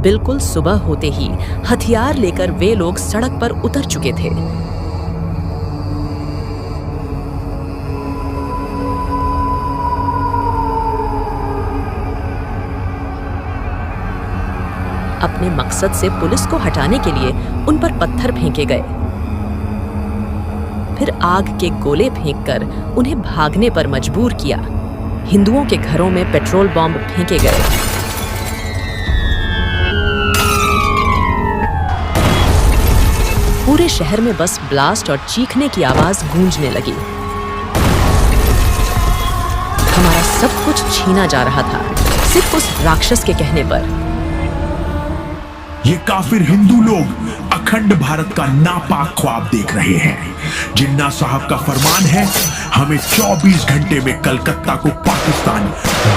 बिल्कुल सुबह होते ही हथियार लेकर वे लोग सड़क पर उतर चुके थे। अपने मकसद से पुलिस को हटाने के लिए उन पर पत्थर फेंके गए, फिर आग के गोले फेंककर उन्हें भागने पर मजबूर किया। हिंदुओं के घरों में पेट्रोल बॉम्ब फेंके गए। पूरे शहर में बस ब्लास्ट और चीखने की आवाज गूंजने लगी। हमारा सब कुछ छीना जा रहा था, सिर्फ उस राक्षस के कहने पर। ये काफिर हिंदू लोग अखंड भारत का नापाक ख्वाब देख रहे हैं। जिन्ना साहब का फरमान है, हमें 24 घंटे में कलकत्ता को पाकिस्तान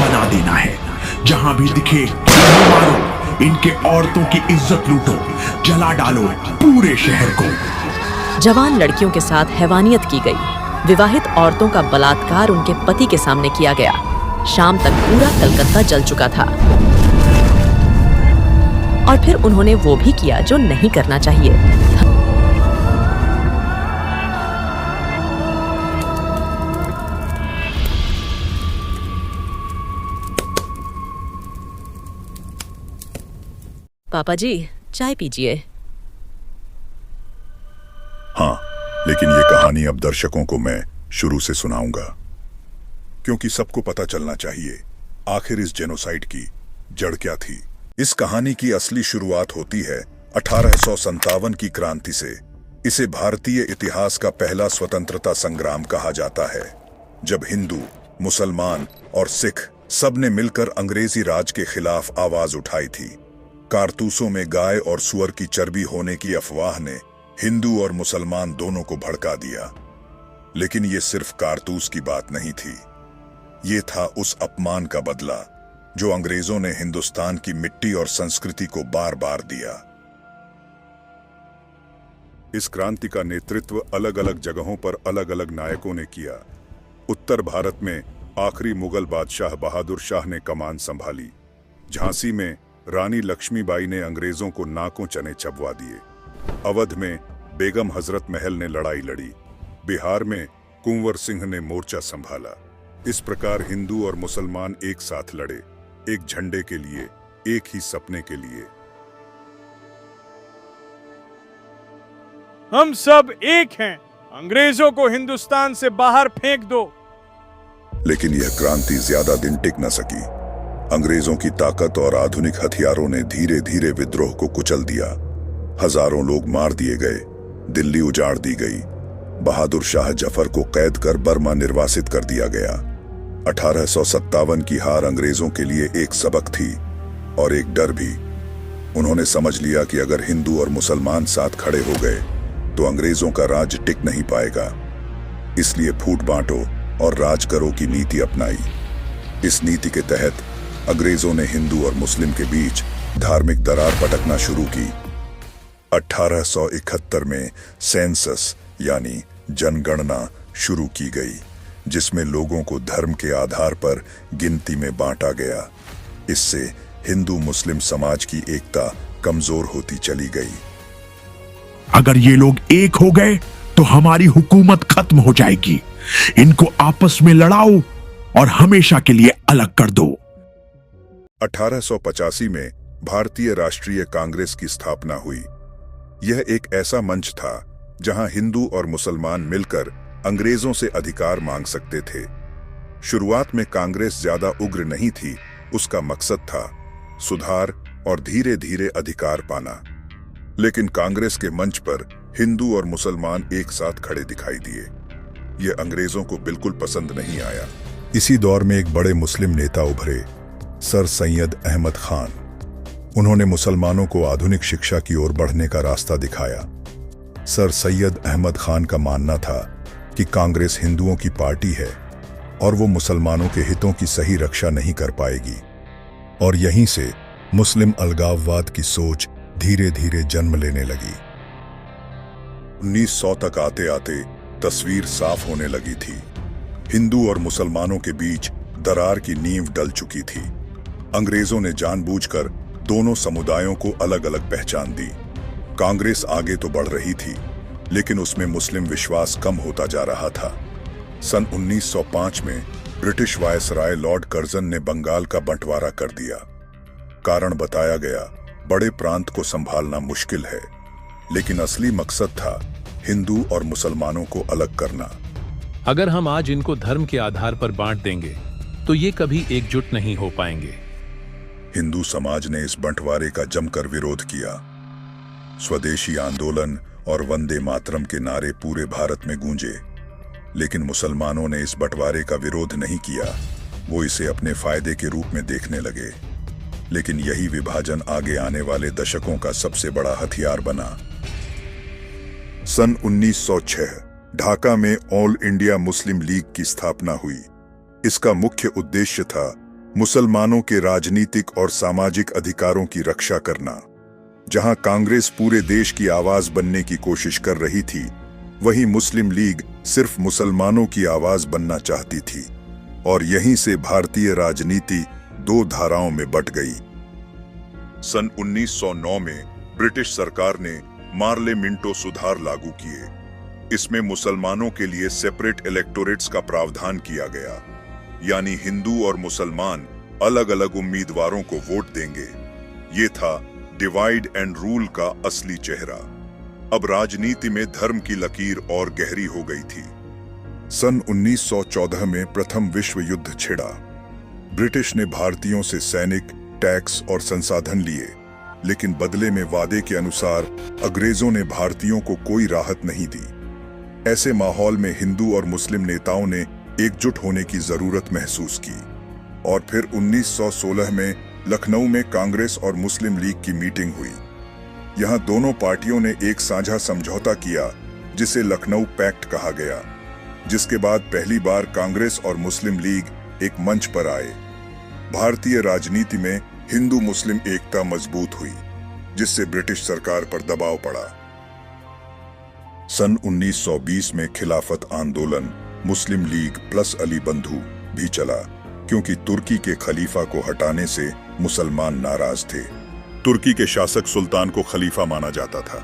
बना देना है। जहां भी दिखे इन्हें मारो, इनके औरतों की इज्जत लूटो, जला डालो पूरे शहर को। जवान लड़कियों के साथ हैवानियत की गई। विवाहित औरतों का बलात्कार उनके पति के सामने किया गया। शाम तक पूरा कलकत्ता जल चुका था। और फिर उन्होंने वो भी किया जो नहीं करना चाहिए। पापा जी, चाय पीजिए। हाँ, लेकिन ये कहानी अब दर्शकों को मैं शुरू से सुनाऊंगा, क्योंकि सबको पता चलना चाहिए आखिर इस जेनोसाइड की जड़ क्या थी। इस कहानी की असली शुरुआत होती है 1857 की क्रांति से। इसे भारतीय इतिहास का पहला स्वतंत्रता संग्राम कहा जाता है, जब हिंदू, मुसलमान और सिख सबने मिलकर अंग्रेजी राज के खिलाफ आवाज उठाई थी। कारतूसों में गाय और सुअर की चर्बी होने की अफवाह ने हिंदू और मुसलमान दोनों को भड़का दिया। लेकिन ये सिर्फ कारतूस की बात नहीं थी, ये था उस अपमान का बदला जो अंग्रेजों ने हिंदुस्तान की मिट्टी और संस्कृति को बार बार दिया। इस क्रांति का नेतृत्व अलग अलग जगहों पर अलग अलग नायकों ने किया। उत्तर भारत में आखिरी मुगल बादशाह बहादुर शाह ने कमान संभाली। झांसी में रानी लक्ष्मीबाई ने अंग्रेजों को नाकों चने चबवा दिए। अवध में बेगम हजरत महल ने लड़ाई लड़ी। बिहार में कुंवर सिंह ने मोर्चा संभाला। इस प्रकार हिंदू और मुसलमान एक साथ लड़े, एक झंडे के लिए, एक ही सपने के लिए। हम सब एक हैं, अंग्रेजों को हिंदुस्तान से बाहर फेंक दो। लेकिन यह क्रांति ज्यादा दिन टिक न सकी। अंग्रेजों की ताकत और आधुनिक हथियारों ने धीरे धीरे विद्रोह को कुचल दिया। हजारों लोग मार दिए गए, दिल्ली उजाड़ दी गई। बहादुर शाह जफर को कैद कर बर्मा निर्वासित कर दिया गया। 1857 की हार अंग्रेजों के लिए एक सबक थी और एक डर भी। उन्होंने समझ लिया कि अगर हिंदू और मुसलमान साथ खड़े हो गए तो अंग्रेजों का राज टिक नहीं पाएगा। इसलिए फूट बांटो और राज करो की नीति अपनाई। इस नीति के तहत अंग्रेजों ने हिंदू और मुस्लिम के बीच धार्मिक दरार पटकना शुरू की। 1871 में सेंसस यानी जनगणना शुरू की गई, जिसमें लोगों को धर्म के आधार पर गिनती में बांटा गया। इससे हिंदू मुस्लिम समाज की एकता कमजोर होती चली गई। अगर ये लोग एक हो गए तो हमारी हुकूमत खत्म हो जाएगी। इनको आपस में लड़ाओ और हमेशा के लिए अलग कर दो। 1885 में भारतीय राष्ट्रीय कांग्रेस की स्थापना हुई। यह एक ऐसा मंच था जहां हिंदू और मुसलमान मिलकर अंग्रेजों से अधिकार मांग सकते थे। शुरुआत में कांग्रेस ज्यादा उग्र नहीं थी। उसका मकसद था सुधार और धीरे धीरे अधिकार पाना। लेकिन कांग्रेस के मंच पर हिंदू और मुसलमान एक साथ खड़े दिखाई दिए। यह अंग्रेजों को बिल्कुल पसंद नहीं आया। इसी दौर में एक बड़े मुस्लिम नेता उभरे, सर सैयद अहमद खान। उन्होंने मुसलमानों को आधुनिक शिक्षा की ओर बढ़ने का रास्ता दिखाया। सर सैयद अहमद खान का मानना था कि कांग्रेस हिंदुओं की पार्टी है और वो मुसलमानों के हितों की सही रक्षा नहीं कर पाएगी। और यहीं से मुस्लिम अलगाववाद की सोच धीरे धीरे जन्म लेने लगी। 1900 तक आते आते तस्वीर साफ होने लगी थी। हिंदू और मुसलमानों के बीच दरार की नींव डल चुकी थी। अंग्रेजों ने जानबूझकर दोनों समुदायों को अलग अलग पहचान दी। कांग्रेस आगे तो बढ़ रही थी, लेकिन उसमें मुस्लिम विश्वास कम होता जा रहा था। सन 1905 में ब्रिटिश वायसराय लॉर्ड कर्जन ने बंगाल का बंटवारा कर दिया। कारण बताया गया, बड़े प्रांत को संभालना मुश्किल है, लेकिन असली मकसद था हिंदू और मुसलमानों को अलग करना। अगर हम आज इनको धर्म के आधार पर बांट देंगे तो ये कभी एकजुट नहीं हो पाएंगे। हिंदू समाज ने इस बंटवारे का जमकर विरोध किया। स्वदेशी आंदोलन और वंदे मातरम के नारे पूरे भारत में गूंजे, लेकिन मुसलमानों ने इस बंटवारे का विरोध नहीं किया। वो इसे अपने फायदे के रूप में देखने लगे। लेकिन यही विभाजन आगे आने वाले दशकों का सबसे बड़ा हथियार बना। सन 1906 ढाका में ऑल इंडिया मुस्लिम लीग की स्थापना हुई। इसका मुख्य उद्देश्य था मुसलमानों के राजनीतिक और सामाजिक अधिकारों की रक्षा करना। जहां कांग्रेस पूरे देश की आवाज बनने की कोशिश कर रही थी, वहीं मुस्लिम लीग सिर्फ मुसलमानों की आवाज बनना चाहती थी, और यहीं से भारतीय राजनीति दो धाराओं में बंट गई। सन 1909 में ब्रिटिश सरकार ने मार्ले मिंटो सुधार लागू किए। इसमें मुसलमानों के लिए सेपरेट इलेक्टोरेट्स का प्रावधान किया गया, यानी हिंदू और मुसलमान अलग अलग उम्मीदवारों को वोट देंगे। ये था डिवाइड एंड रूल का असली चेहरा। अब राजनीति में धर्म की लकीर और गहरी हो गई थी। सन 1914 में प्रथम विश्व युद्ध छिड़ा। ब्रिटिश ने भारतीयों से सैनिक, टैक्स और संसाधन लिए, लेकिन बदले में वादे के अनुसार अंग्रेजों ने भारतीयों को कोई राहत नहीं दी। ऐसे माहौल में हिंदू और मुस्लिम नेताओं ने एकजुट होने की जरूरत महसूस की, और फिर 1916 में लखनऊ में कांग्रेस और मुस्लिम लीग की मीटिंग हुई। यहां दोनों पार्टियों ने एक साझा समझौता किया, जिसे लखनऊ पैक्ट कहा गया, जिसके बाद पहली बार कांग्रेस और मुस्लिम लीग एक मंच पर आए। भारतीय राजनीति में हिंदू मुस्लिम एकता मजबूत हुई, जिससे ब्रिटिश सरकार पर दबाव पड़ा। सन 1920 में खिलाफत आंदोलन मुस्लिम लीग प्लस अली बंधु भी चला, क्योंकि तुर्की के खलीफा को हटाने से मुसलमान नाराज थे। तुर्की के शासक सुल्तान को खलीफा माना जाता था।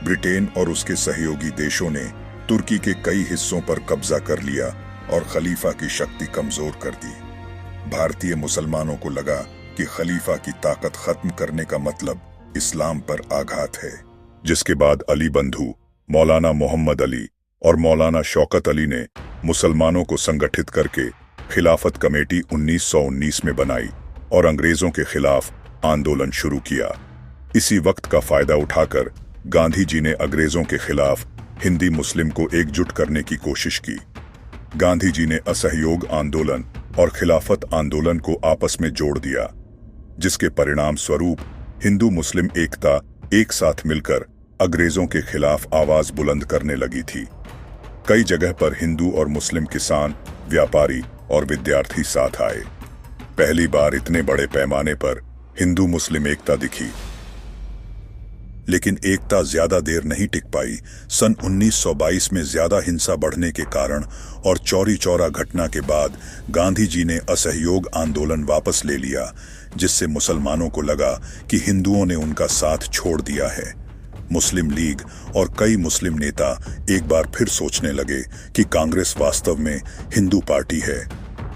ब्रिटेन और उसके सहयोगी देशों ने तुर्की के कई हिस्सों पर कब्जा कर लिया और खलीफा की शक्ति कमजोर कर दी। भारतीय मुसलमानों को लगा कि खलीफा की ताकत खत्म करने का मतलब इस्लाम पर आघात है, जिसके बाद अली बंधु, मौलाना मोहम्मद अली और मौलाना शौकत अली ने मुसलमानों को संगठित करके खिलाफत कमेटी 1919 में बनाई और अंग्रेजों के खिलाफ आंदोलन शुरू किया। इसी वक्त का फायदा उठाकर गांधी जी ने अंग्रेजों के खिलाफ हिंदी मुस्लिम को एकजुट करने की कोशिश की। गांधी जी ने असहयोग आंदोलन और खिलाफत आंदोलन को आपस में जोड़ दिया, जिसके परिणाम स्वरूप हिंदू मुस्लिम एकता एक साथ मिलकर अंग्रेजों के खिलाफ आवाज बुलंद करने लगी थी। कई जगह पर हिंदू और मुस्लिम किसान, व्यापारी और विद्यार्थी साथ आए। पहली बार इतने बड़े पैमाने पर हिंदू मुस्लिम एकता दिखी। लेकिन एकता ज्यादा देर नहीं टिक पाई। सन 1922 में ज्यादा हिंसा बढ़ने के कारण और चौरी चौरा घटना के बाद गांधी जी ने असहयोग आंदोलन वापस ले लिया, जिससे मुसलमानों को लगा कि हिंदुओं ने उनका साथ छोड़ दिया है। मुस्लिम लीग और कई मुस्लिम नेता एक बार फिर सोचने लगे कि कांग्रेस वास्तव में हिंदू पार्टी है,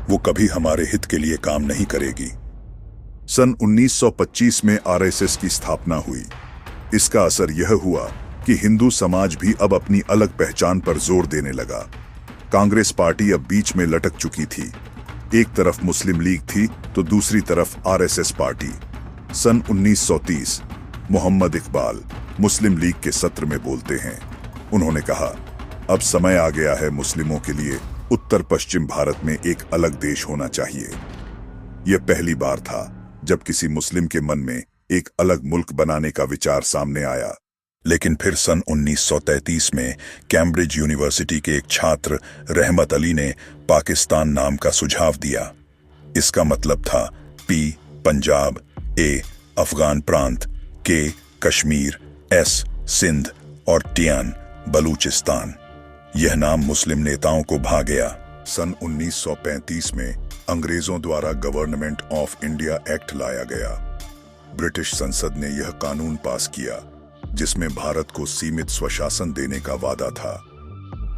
वो कभी हमारे हित के लिए काम नहीं करेगी। सन 1925 में आरएसएस की स्थापना हुई। इसका असर यह हुआ कि हिंदू समाज भी अब अपनी अलग पहचान पर जोर देने लगा। कांग्रेस पार्टी अब बीच में लटक चुकी थी। एक तरफ मुस्लिम लीग थी तो दूसरी तरफ आरएसएस पार्टी। सन 1930 मोहम्मद इकबाल मुस्लिम लीग के सत्र में बोलते हैं। उन्होंने कहा, अब समय आ गया है मुस्लिमों के लिए उत्तर पश्चिम भारत में एक अलग देश होना चाहिए। यह पहली बार था जब किसी मुस्लिम के मन में एक अलग मुल्क बनाने का विचार सामने आया। लेकिन फिर सन 1933 में कैम्ब्रिज यूनिवर्सिटी के एक छात्र रहमत अली ने पाकिस्तान नाम का सुझाव दिया। इसका मतलब था पी पंजाब, ए अफगान प्रांत, के कश्मीर, एस सिंध और टियान बलूचिस्तान। यह नाम मुस्लिम नेताओं को भा गया। सन 1935 में अंग्रेजों द्वारा गवर्नमेंट ऑफ इंडिया एक्ट लाया गया। ब्रिटिश संसद ने यह कानून पास किया जिसमें भारत को सीमित स्वशासन देने का वादा था।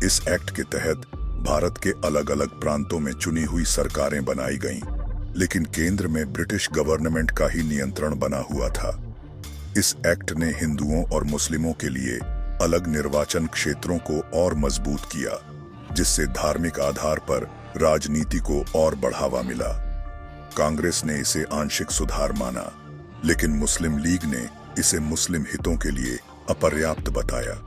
इस एक्ट के तहत भारत के अलग अलग प्रांतों में चुनी हुई सरकारें बनाई गईं, लेकिन केंद्र में ब्रिटिश गवर्नमेंट का ही नियंत्रण बना हुआ था। इस एक्ट ने हिंदुओं और मुस्लिमों के लिए अलग निर्वाचन क्षेत्रों को और मजबूत किया, जिससे धार्मिक आधार पर राजनीति को और बढ़ावा मिला। कांग्रेस ने इसे आंशिक सुधार माना, लेकिन मुस्लिम लीग ने इसे मुस्लिम हितों के लिए अपर्याप्त बताया,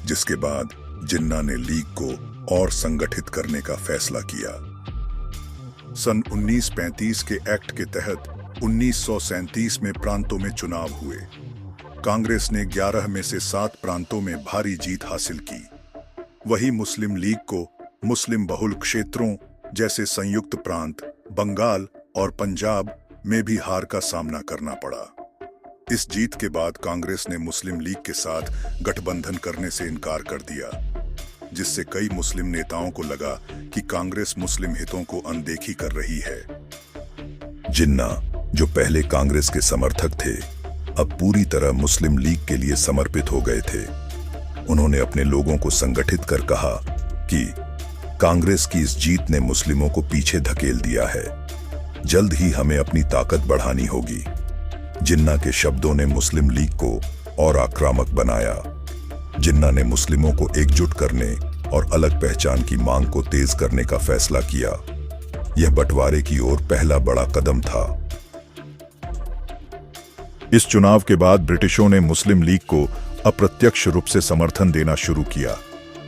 जिसके बाद जिन्ना ने लीग को और संगठित करने का फैसला किया। सन 1935 के एक्ट के तहत 1937 में प्रांतों में चुनाव हुए। कांग्रेस ने 11 में से 7 प्रांतों में भारी जीत हासिल की। वही मुस्लिम लीग को मुस्लिम बहुल क्षेत्रों जैसे संयुक्त प्रांत, बंगाल और पंजाब में भी हार का सामना करना पड़ा। इस जीत के बाद कांग्रेस ने मुस्लिम लीग के साथ गठबंधन करने से इनकार कर दिया, जिससे कई मुस्लिम नेताओं को लगा कि कांग्रेस मुस्लिम हितों को अनदेखी कर रही है। जिन्ना, जो पहले कांग्रेस के समर्थक थे, अब पूरी तरह मुस्लिम लीग के लिए समर्पित हो गए थे। उन्होंने अपने लोगों को संगठित कर कहा कि कांग्रेस की इस जीत ने मुस्लिमों को पीछे धकेल दिया है, जल्द ही हमें अपनी ताकत बढ़ानी होगी। जिन्ना के शब्दों ने मुस्लिम लीग को और आक्रामक बनाया। जिन्ना ने मुस्लिमों को एकजुट करने और अलग पहचान की मांग को तेज करने का फैसला किया। यह बंटवारे की ओर पहला बड़ा कदम था। इस चुनाव के बाद ब्रिटिशों ने मुस्लिम लीग को अप्रत्यक्ष रूप से समर्थन देना शुरू किया,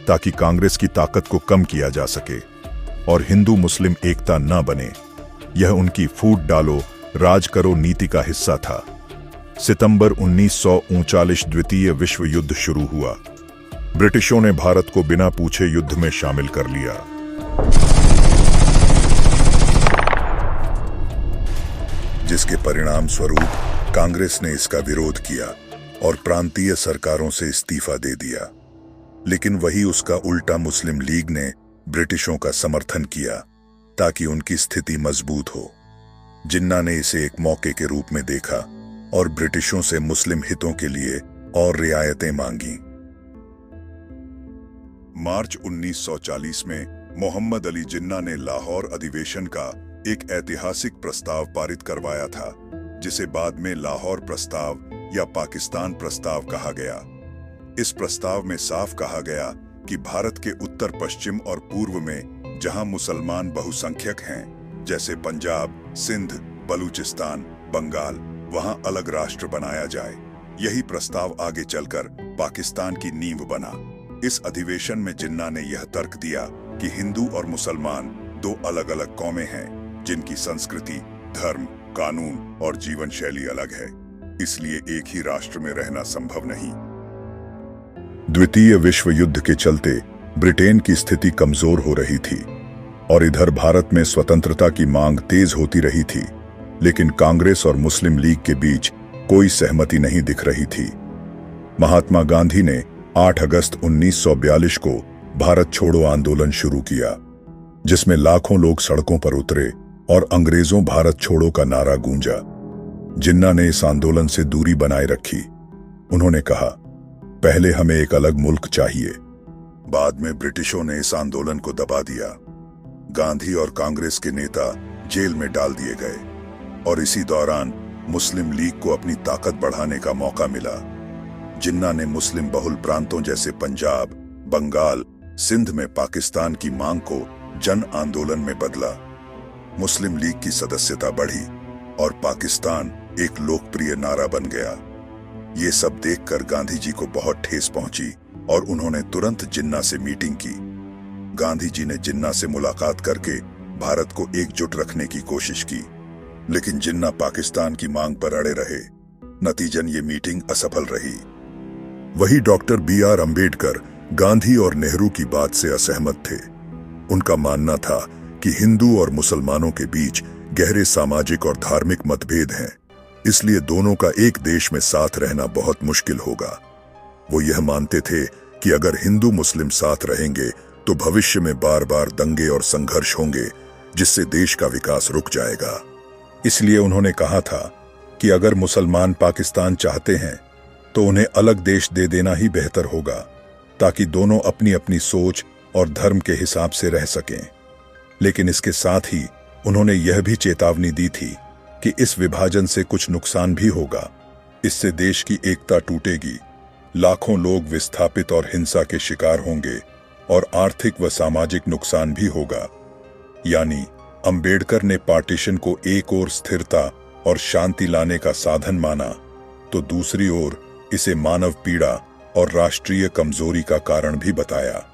ताकि कांग्रेस की ताकत को कम किया जा सके और हिंदू मुस्लिम एकता न बने। यह उनकी फूट डालो राज करो नीति का हिस्सा था। सितंबर 1939 द्वितीय विश्व युद्ध शुरू हुआ। ब्रिटिशों ने भारत को बिना पूछे युद्ध में शामिल कर लिया। जिसके परिणाम स्वरूप कांग्रेस ने इसका विरोध किया और प्रांतीय सरकारों से इस्तीफा दे दिया। लेकिन वही उसका उल्टा मुस्लिम लीग ने ब्रिटिशों का समर्थन किया ताकि उनकी स्थिति मजबूत हो। जिन्ना ने इसे एक मौके के रूप में देखा और ब्रिटिशों से मुस्लिम हितों के लिए और रियायतें मांगी। मार्च 1940 में मोहम्मद अली जिन्ना ने लाहौर अधिवेशन का एक ऐतिहासिक प्रस्ताव पारित करवाया था, जिसे बाद में लाहौर प्रस्ताव या पाकिस्तान प्रस्ताव कहा गया। इस प्रस्ताव में साफ कहा गया कि भारत के उत्तर पश्चिम और पूर्व में जहां मुसलमान बहुसंख्यक हैं, जैसे पंजाब, सिंध, बलूचिस्तान, बंगाल, वहां अलग राष्ट्र बनाया जाए। यही प्रस्ताव आगे चलकर पाकिस्तान की नींव बना। इस अधिवेशन में जिन्ना ने यह तर्क दिया कि हिंदू और मुसलमान दो अलग अलग कौमें हैं, जिनकी संस्कृति, धर्म, कानून और जीवन शैली अलग है, इसलिए एक ही राष्ट्र में रहना संभव नहीं। द्वितीय विश्व युद्ध के चलते ब्रिटेन की स्थिति कमजोर हो रही थी और इधर भारत में स्वतंत्रता की मांग तेज होती रही थी, लेकिन कांग्रेस और मुस्लिम लीग के बीच कोई सहमति नहीं दिख रही थी। महात्मा गांधी ने 8 अगस्त 1942 को भारत छोड़ो आंदोलन शुरू किया, जिसमें लाखों लोग सड़कों पर उतरे और अंग्रेजों भारत छोड़ो का नारा गूंजा। जिन्ना ने इस आंदोलन से दूरी बनाए रखी। उन्होंने कहा, पहले हमें एक अलग मुल्क चाहिए। बाद में ब्रिटिशों ने इस आंदोलन को दबा दिया। गांधी और कांग्रेस के नेता जेल में डाल दिए गए और इसी दौरान मुस्लिम लीग को अपनी ताकत बढ़ाने का मौका मिला। जिन्ना ने मुस्लिम बहुल प्रांतों जैसे पंजाब, बंगाल, सिंध में पाकिस्तान की मांग को जन आंदोलन में बदला। मुस्लिम लीग की सदस्यता बढ़ी और पाकिस्तान एक लोकप्रिय नारा बन गया। ये सब देखकर गांधी जी को बहुत ठेस पहुंची और उन्होंने तुरंत जिन्ना से मीटिंग की। गांधी जी ने जिन्ना से मुलाकात करके भारत को एकजुट रखने की कोशिश की, लेकिन जिन्ना पाकिस्तान की मांग पर अड़े रहे। नतीजन ये मीटिंग असफल रही। वही डॉक्टर B.R. अम्बेडकर गांधी और नेहरू की बात से असहमत थे। उनका मानना था कि हिंदू और मुसलमानों के बीच गहरे सामाजिक और धार्मिक मतभेद हैं, इसलिए दोनों का एक देश में साथ रहना बहुत मुश्किल होगा। वो यह मानते थे कि अगर हिंदू मुस्लिम साथ रहेंगे तो भविष्य में बार बार दंगे और संघर्ष होंगे, जिससे देश का विकास रुक जाएगा। इसलिए उन्होंने कहा था कि अगर मुसलमान पाकिस्तान चाहते हैं तो उन्हें अलग देश दे देना ही बेहतर होगा, ताकि दोनों अपनी अपनी सोच और धर्म के हिसाब से रह सकें। लेकिन इसके साथ ही उन्होंने यह भी चेतावनी दी थी कि इस विभाजन से कुछ नुकसान भी होगा। इससे देश की एकता टूटेगी, लाखों लोग विस्थापित और हिंसा के शिकार होंगे और आर्थिक व सामाजिक नुकसान भी होगा। यानी अंबेडकर ने पार्टीशन को एक ओर स्थिरता और शांति लाने का साधन माना, तो दूसरी ओर इसे मानव पीड़ा और राष्ट्रीय कमजोरी का कारण भी बताया।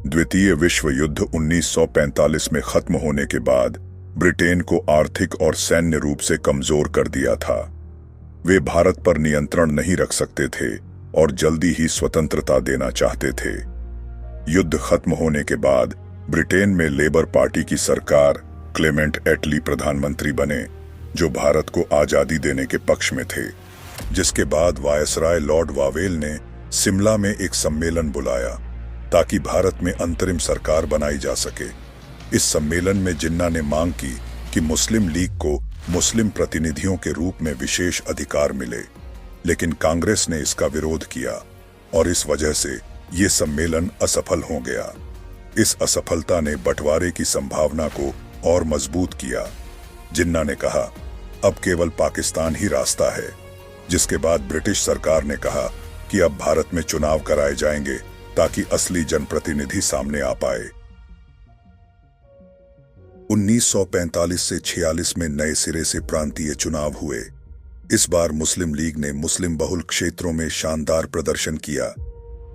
द्वितीय विश्व युद्ध 1945 में खत्म होने के बाद ब्रिटेन को आर्थिक और सैन्य रूप से कमजोर कर दिया था। वे भारत पर नियंत्रण नहीं रख सकते थे और जल्दी ही स्वतंत्रता देना चाहते थे। युद्ध खत्म होने के बाद ब्रिटेन में लेबर पार्टी की सरकार क्लेमेंट एटली प्रधानमंत्री बने, जो भारत को आजादी देने के पक्ष में थे। जिसके बाद वायसराय लॉर्ड वावेल ने शिमला में एक सम्मेलन बुलाया ताकि भारत में अंतरिम सरकार बनाई जा सके। इस सम्मेलन में जिन्ना ने मांग की कि मुस्लिम लीग को मुस्लिम प्रतिनिधियों के रूप में विशेष अधिकार मिले, लेकिन कांग्रेस ने इसका विरोध किया और इस वजह से ये सम्मेलन असफल हो गया। इस असफलता ने बंटवारे की संभावना को और मजबूत किया। जिन्ना ने कहा, अब केवल पाकिस्तान ही रास्ता है, जिसके बाद ब्रिटिश सरकार ने कहा कि अब भारत में चुनाव कराए जाएंगे ताकि असली जनप्रतिनिधि सामने आ पाए। 1945 से 46 में नए सिरे से प्रांतीय चुनाव हुए। इस बार मुस्लिम लीग ने मुस्लिम बहुल क्षेत्रों में शानदार प्रदर्शन किया।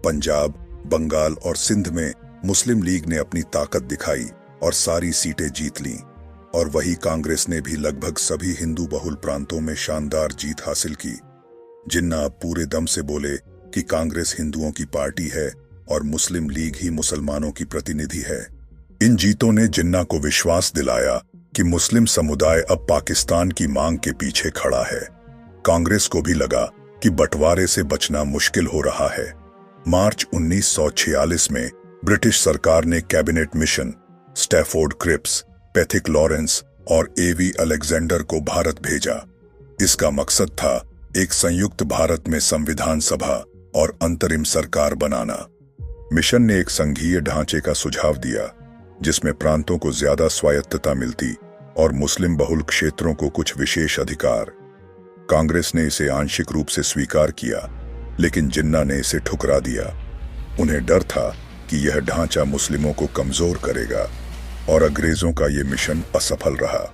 पंजाब, बंगाल और सिंध में मुस्लिम लीग ने अपनी ताकत दिखाई और सारी सीटें जीत लीं, और वही कांग्रेस ने भी लगभग सभी हिंदू बहुल प्रांतों में शानदार जीत हासिल की। जिन्ना अब पूरे दम से बोले कि कांग्रेस हिंदुओं की पार्टी है और मुस्लिम लीग ही मुसलमानों की प्रतिनिधि है। इन जीतों ने जिन्ना को विश्वास दिलाया कि मुस्लिम समुदाय अब पाकिस्तान की मांग के पीछे खड़ा है। कांग्रेस को भी लगा कि बंटवारे से बचना मुश्किल हो रहा है। मार्च 1946 में ब्रिटिश सरकार ने cabinet mission Stafford Cripps, Pethick Lawrence और एवी अलेक्जेंडर को भारत भेजा। इसका मकसद था एक संयुक्त भारत में संविधान सभा और अंतरिम सरकार बनाना। मिशन ने एक संघीय ढांचे का सुझाव दिया, जिसमें प्रांतों को ज्यादा स्वायत्तता मिलती और मुस्लिम बहुल क्षेत्रों को कुछ विशेष अधिकार। कांग्रेस ने इसे आंशिक रूप से स्वीकार किया, लेकिन जिन्ना ने इसे ठुकरा दिया। उन्हें डर था कि यह ढांचा मुस्लिमों को कमजोर करेगा, और अंग्रेजों का यह मिशन असफल रहा।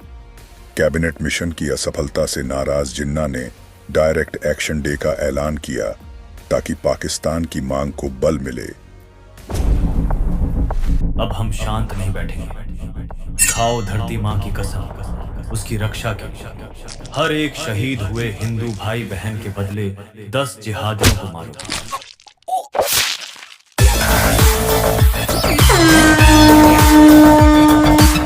कैबिनेट मिशन की असफलता से नाराज जिन्ना ने डायरेक्ट एक्शन डे का ऐलान किया ताकि पाकिस्तान की मांग को बल मिले। अब हम शांत नहीं बैठेंगे। खाओ धरती माँ की कसम, उसकी रक्षा की। हर एक शहीद हुए हिंदू भाई बहन के बदले 10 जिहादियों को मारो।